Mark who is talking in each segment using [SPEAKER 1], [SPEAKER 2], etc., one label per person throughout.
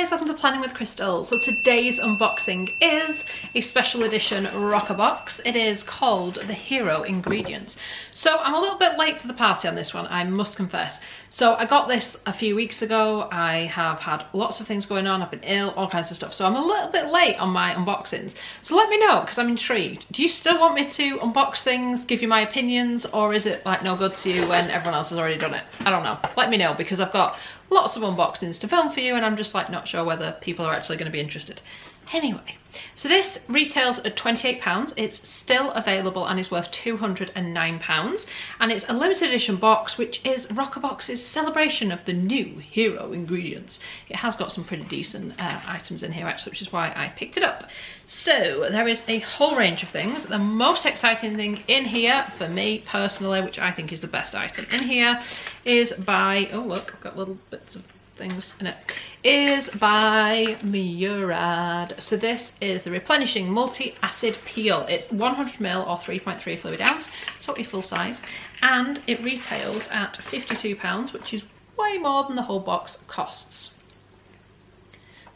[SPEAKER 1] guys, welcome to Planning with Crystal. So today's unboxing is a special edition Roccabox. It is called the Hero Ingredients. So I'm a little bit late to the party on this one, I must confess. So I got this a few weeks ago. I have had lots of things going on, I've been ill, all kinds of stuff. So I'm a little bit late on my unboxings. So let me know, because I'm intrigued. Do you still want me to unbox things, give you my opinions, or is it like no good to you when everyone else has already done it? I don't know. Let me know, because I've got lots of unboxings to film for you and I'm just like not sure whether people are actually going to be interested. Anyway, so this retails at £28. It's still available and is worth £209, and it's a limited edition box, which is Roccabox's celebration of the new Hero Ingredients. It has got some pretty decent items in here actually, which is why I picked it up. So there is a whole range of things. The most exciting thing in here for me personally, which I think is the best item in here, is by, oh look, I've got little bits of things in it, is by Murad. So this is the replenishing multi-acid peel. It's 100ml or 3.3 fluid ounce, so a full size, and it retails at £52, which is way more than the whole box costs.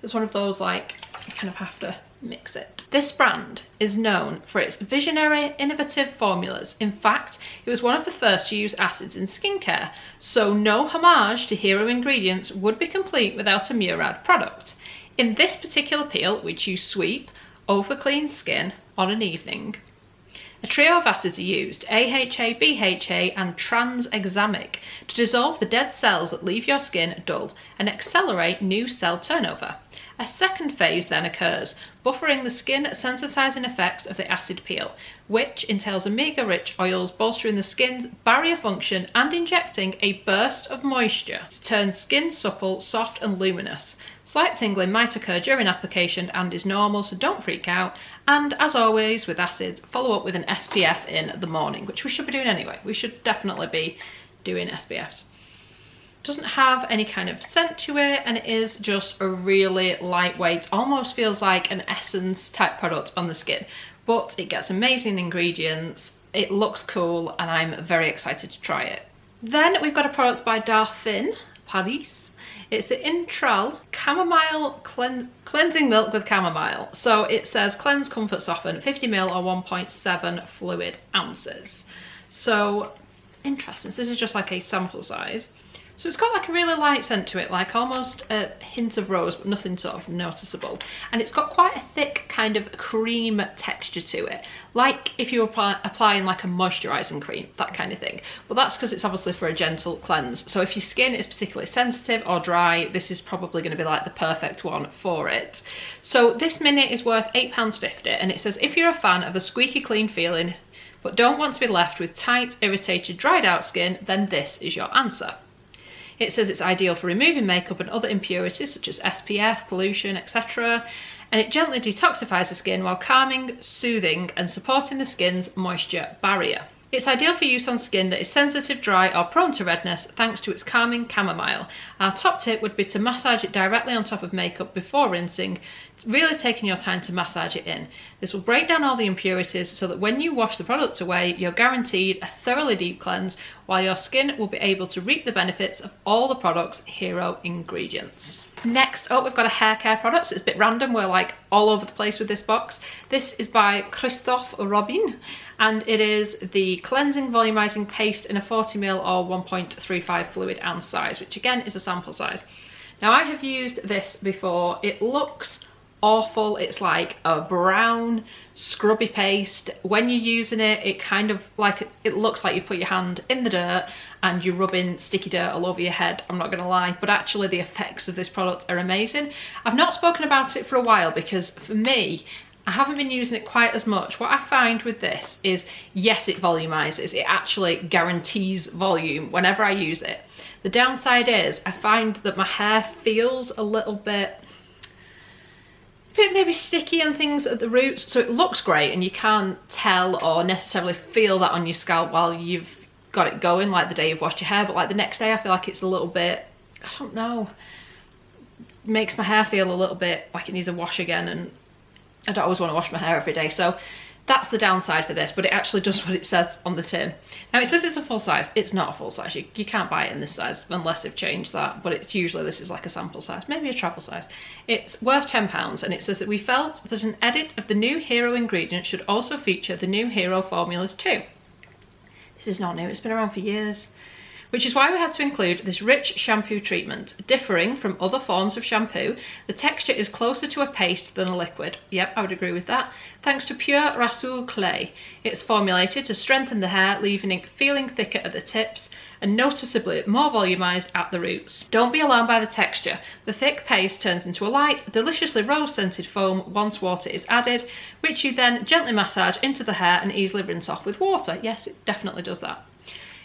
[SPEAKER 1] It's one of those like you kind of have to mix it. This brand is known for its visionary, innovative formulas. In fact, it was one of the first to use acids in skincare, so no homage to Hero Ingredients would be complete without a Murad product. In this particular peel, we choose sweep, over clean skin on an evening. A trio of acids are used, AHA, BHA and tranexamic, to dissolve the dead cells that leave your skin dull and accelerate new cell turnover. A second phase then occurs, buffering the skin sensitizing effects of the acid peel, which entails omega-rich oils bolstering the skin's barrier function and injecting a burst of moisture to turn skin supple, soft and luminous. Slight tingling might occur during application and is normal, so don't freak out. And as always with acids, follow up with an SPF in the morning, which we should be doing anyway. We should definitely be doing SPFs. Doesn't have any kind of scent to it, and it is just a really lightweight, almost feels like an essence type product on the skin, but it gets amazing ingredients, it looks cool, and I'm very excited to try it. Then we've got a product by Darphin, Paris. It's the Intral Chamomile Cleansing Milk with Chamomile. So it says cleanse, comfort, soften, 50ml or 1.7 fluid ounces. So interesting. So this is just like a sample size. So it's got like a really light scent to it, like almost a hint of rose, but nothing sort of noticeable. And it's got quite a thick kind of cream texture to it, like if you were applying like a moisturising cream, that kind of thing. But that's because it's obviously for a gentle cleanse. So if your skin is particularly sensitive or dry, this is probably going to be like the perfect one for it. So this mini is worth £8.50, and it says if you're a fan of the squeaky clean feeling, but don't want to be left with tight, irritated, dried out skin, then this is your answer. It says it's ideal for removing makeup and other impurities such as SPF, pollution, etc. And it gently detoxifies the skin while calming, soothing and supporting the skin's moisture barrier. It's ideal for use on skin that is sensitive, dry or prone to redness thanks to its calming chamomile. Our top tip would be to massage it directly on top of makeup before rinsing, really taking your time to massage it in. This will break down all the impurities so that when you wash the product away, you're guaranteed a thoroughly deep cleanse, while your skin will be able to reap the benefits of all the product's Hero Ingredients. Next up, we've got a hair care product. So it's a bit random, we're like all over the place with this box. This is by Christophe Robin, and it is the cleansing volumizing paste in a 40ml or 1.35 fluid ounce size, which again is a sample size. Now I have used this before. It looks awful. It's like a brown scrubby paste. When you're using it, it kind of like, it looks like you put your hand in the dirt and you're rubbing sticky dirt all over your head, I'm not gonna lie, but actually the effects of this product are amazing. I've not spoken about it for a while because for me, I haven't been using it quite as much. What I find with this is, yes, it volumizes, it actually guarantees volume whenever I use it. The downside is I find that my hair feels a little bit maybe sticky and things at the roots, so it looks great and you can't tell or necessarily feel that on your scalp while you've got it going, like the day you've washed your hair, but like the next day I feel like it's a little bit, I don't know, makes my hair feel a little bit like it needs a wash again, and I don't always want to wash my hair every day. So That's the downside for this, but it actually does what it says on the tin. Now it says it's a full size. It's not a full size. You can't buy it in this size unless they've changed that, but it's usually, this is like a sample size, maybe a travel size. It's worth £10, and it says that we felt that an edit of the new Hero ingredient should also feature the new Hero formulas too. This is not new, it's been around for years. Which is why we had to include this rich shampoo treatment. Differing from other forms of shampoo, the texture is closer to a paste than a liquid. Yep, I would agree with that. Thanks to pure Rasool clay. It's formulated to strengthen the hair, leaving it feeling thicker at the tips and noticeably more volumized at the roots. Don't be alarmed by the texture. The thick paste turns into a light, deliciously rose-scented foam once water is added, which you then gently massage into the hair and easily rinse off with water. Yes, it definitely does that.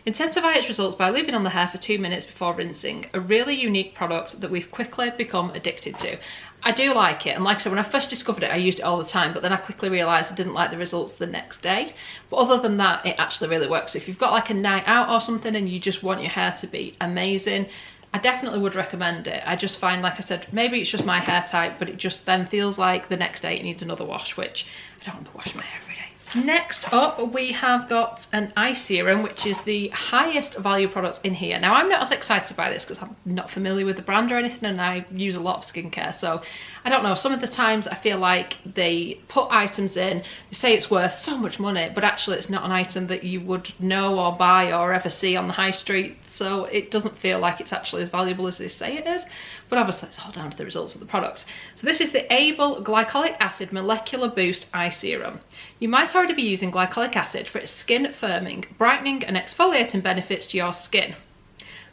[SPEAKER 1] Intensify its results by leaving on the hair for 2 minutes before rinsing. A really unique product that we've quickly become addicted to. I do like it, and like I said, when I first discovered it I used it all the time, but then I quickly realised I didn't like the results the next day. But other than that, it actually really works. So if you've got like a night out or something and you just want your hair to be amazing, I definitely would recommend it. I just find, like I said, maybe it's just my hair type, but it just then feels like the next day it needs another wash, which I don't want to wash my hair every day. Next up, we have got an eye serum, which is the highest value product in here. Now, I'm not as excited by this because I'm not familiar with the brand or anything, and I use a lot of skincare, so I don't know. Some of the times I feel like they put items in, they say it's worth so much money, but actually it's not an item that you would know or buy or ever see on the high street, so it doesn't feel like it's actually as valuable as they say it is. But obviously it's all down to the results of the product. So this is the Able Glycolic Acid Molecular Boost Eye Serum. You might already be using glycolic acid for its skin firming, brightening and exfoliating benefits to your skin.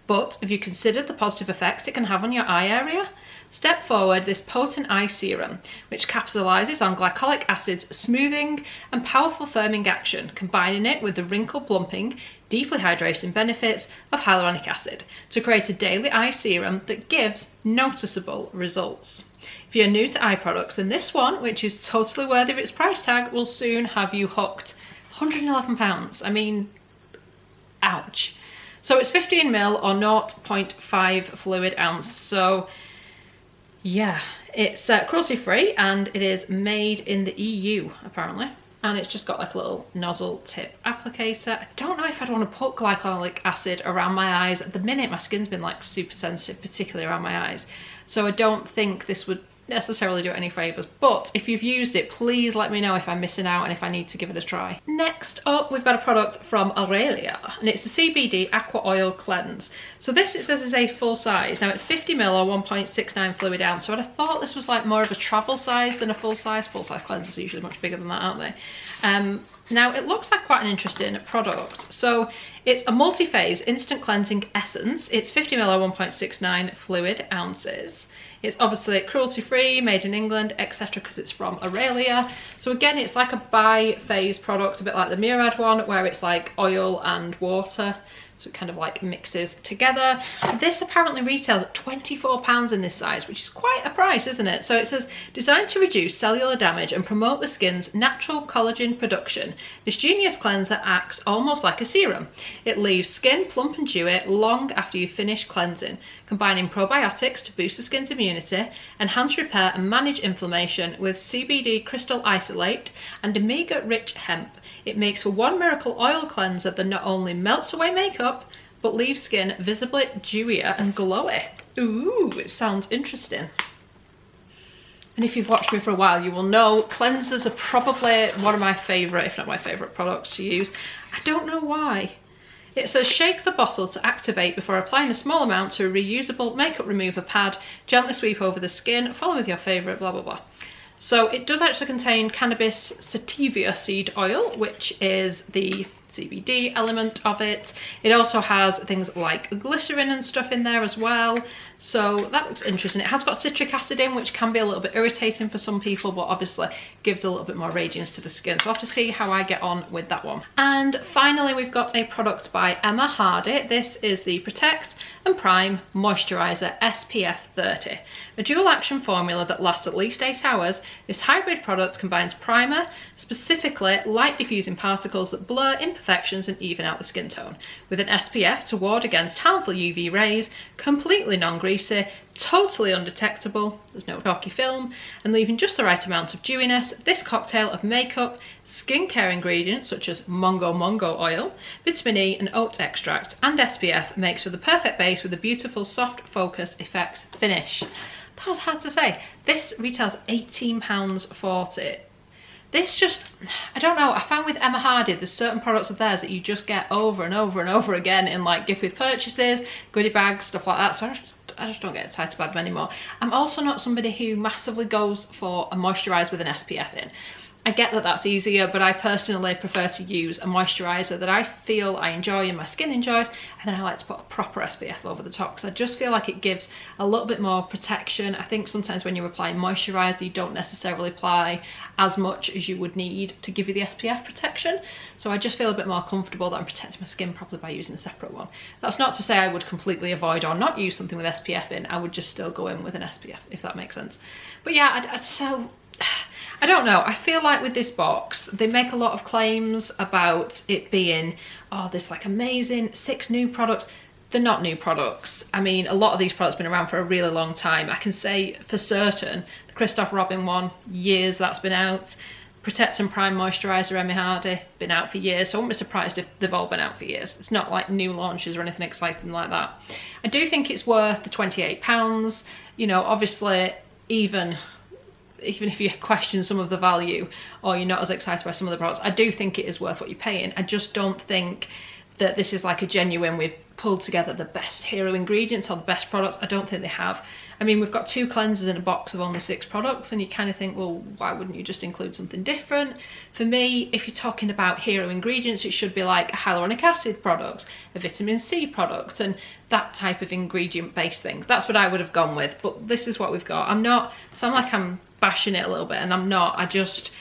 [SPEAKER 1] But have you considered the positive effects it can have on your eye area? Step forward this potent eye serum, which capitalizes on glycolic acid's smoothing and powerful firming action, combining it with the wrinkle plumping, deeply hydrating benefits of hyaluronic acid to create a daily eye serum that gives noticeable results. If you're new to eye products, then this one, which is totally worthy of its price tag, will soon have you hooked. £111. I mean, ouch. So it's 15ml or 0.5 fluid ounce. So yeah, it's cruelty free and it is made in the EU apparently. And it's just got like a little nozzle tip applicator. I don't know if I'd want to put glycolic acid around my eyes. At the minute my skin's been like super sensitive, particularly around my eyes. So I don't think this would necessarily do it any favours, but if you've used it, please let me know if I'm missing out and if I need to give it a try. Next up, we've got a product from Aurelia, and it's the CBD Aqua Oil Cleanse. So this, it says, is a full size. Now it's 50ml or 1.69 fluid ounce, so I thought this was like more of a travel size than a full size. Full size cleansers are usually much bigger than that, aren't they? Now it looks like quite an interesting product. So it's a multi-phase instant cleansing essence. It's 50ml or 1.69 fluid ounces. It's obviously cruelty-free, made in England, etc., because it's from Aurelia. So again, it's like a bi-phase product, a bit like the Murad one, where it's like oil and water. So it kind of like mixes together. This apparently retails at £24 in this size, which is quite a price, isn't it? So it says, designed to reduce cellular damage and promote the skin's natural collagen production, this genius cleanser acts almost like a serum. It leaves skin plump and dewy long after you finish cleansing, combining probiotics to boost the skin's immunity, enhance repair and manage inflammation with CBD crystal isolate and omega-rich hemp. It makes for one miracle oil cleanser that not only melts away makeup, but leaves skin visibly dewier and glowy. Ooh, it sounds interesting. And if you've watched me for a while, you will know cleansers are probably one of my favourite, if not my favourite products to use. I don't know why. It says shake the bottle to activate before applying a small amount to a reusable makeup remover pad. Gently sweep over the skin, follow with your favourite, blah, blah, blah. So it does actually contain cannabis sativa seed oil, which is the CBD element of it. It also has things like glycerin and stuff in there as well. So that looks interesting. It has got citric acid in, which can be a little bit irritating for some people, but obviously gives a little bit more radiance to the skin. So I'll have to see how I get on with that one. And finally, we've got a product by Emma Hardy. This is the Protect and Prime Moisturiser SPF 30. A dual action formula that lasts at least 8 hours, this hybrid product combines primer, specifically light diffusing particles that blur imperfections imperfections and even out the skin tone. With an SPF to ward against harmful UV rays, completely non-greasy, totally undetectable, there's no chalky film, and leaving just the right amount of dewiness, this cocktail of makeup, skincare ingredients such as mongo oil, vitamin E and oat extract and SPF makes for the perfect base with a beautiful soft focus effects finish. That was hard to say. This retails £18.40. This just, I don't know, I found with Emma Hardy there's certain products of theirs that you just get over and over and over again in like gift with purchases, goodie bags, stuff like that, so I just don't get excited by them anymore. I'm also not somebody who massively goes for a moisturiser with an SPF in. I get that that's easier, but I personally prefer to use a moisturiser that I feel I enjoy and my skin enjoys, and then I like to put a proper SPF over the top because I just feel like it gives a little bit more protection. I think sometimes when you're applying moisturiser you don't necessarily apply as much as you would need to give you the SPF protection, so I just feel a bit more comfortable that I'm protecting my skin properly by using a separate one. That's not to say I would completely avoid or not use something with SPF in. I would just still go in with an SPF, if that makes sense. But yeah, I don't know, I feel like with this box, they make a lot of claims about it being, oh, this like amazing 6 new products. They're not new products. I mean, a lot of these products have been around for a really long time. I can say for certain, the Christoph Robin one, years that's been out. Protect and Prime Moisturiser, Emma Hardy, been out for years, so I wouldn't be surprised if they've all been out for years. It's not like new launches or anything exciting like that. I do think it's worth the £28. You know, obviously, even if you question some of the value or you're not as excited by some of the products, I do think it is worth what you're paying. I just don't think that this is like a genuine, we've pulled together the best hero ingredients or the best products. I don't think they have. I mean, we've got 2 cleansers in a box of only 6 products, and you kind of think, well, why wouldn't you just include something different? For me, if you're talking about hero ingredients, it should be like a hyaluronic acid product, a vitamin C product, and that type of ingredient based thing. That's what I would have gone with, but this is what we've got. I'm bashing it a little bit, and I'm not. I just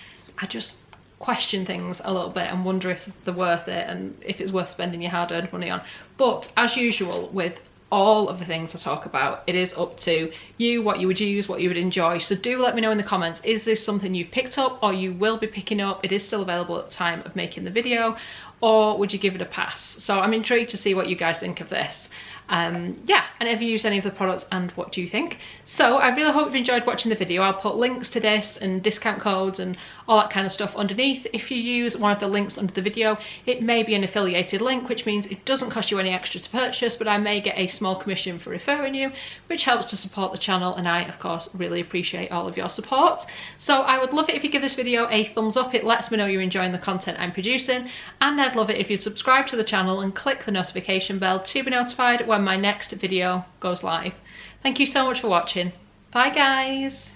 [SPEAKER 1] question things a little bit and wonder if they're worth it and if it's worth spending your hard-earned money on. But as usual with all of the things I talk about, it is up to you what you would use, what you would enjoy. So do let me know in the comments, is this something you've picked up or you will be picking up? It is still available at the time of making the video, or would you give it a pass? So I'm intrigued to see what you guys think of this. Yeah, and have you used any of the products and what do you think? So I really hope you've enjoyed watching the video. I'll put links to this and discount codes and all that kind of stuff underneath. If you use one of the links under the video, it may be an affiliated link, which means it doesn't cost you any extra to purchase, but I may get a small commission for referring you, which helps to support the channel, and I of course really appreciate all of your support. So I would love it if you give this video a thumbs up. It lets me know you're enjoying the content I'm producing, and I'd love it if you'd subscribe to the channel and click the notification bell to be notified when my next video goes live. Thank you so much for watching. Bye guys.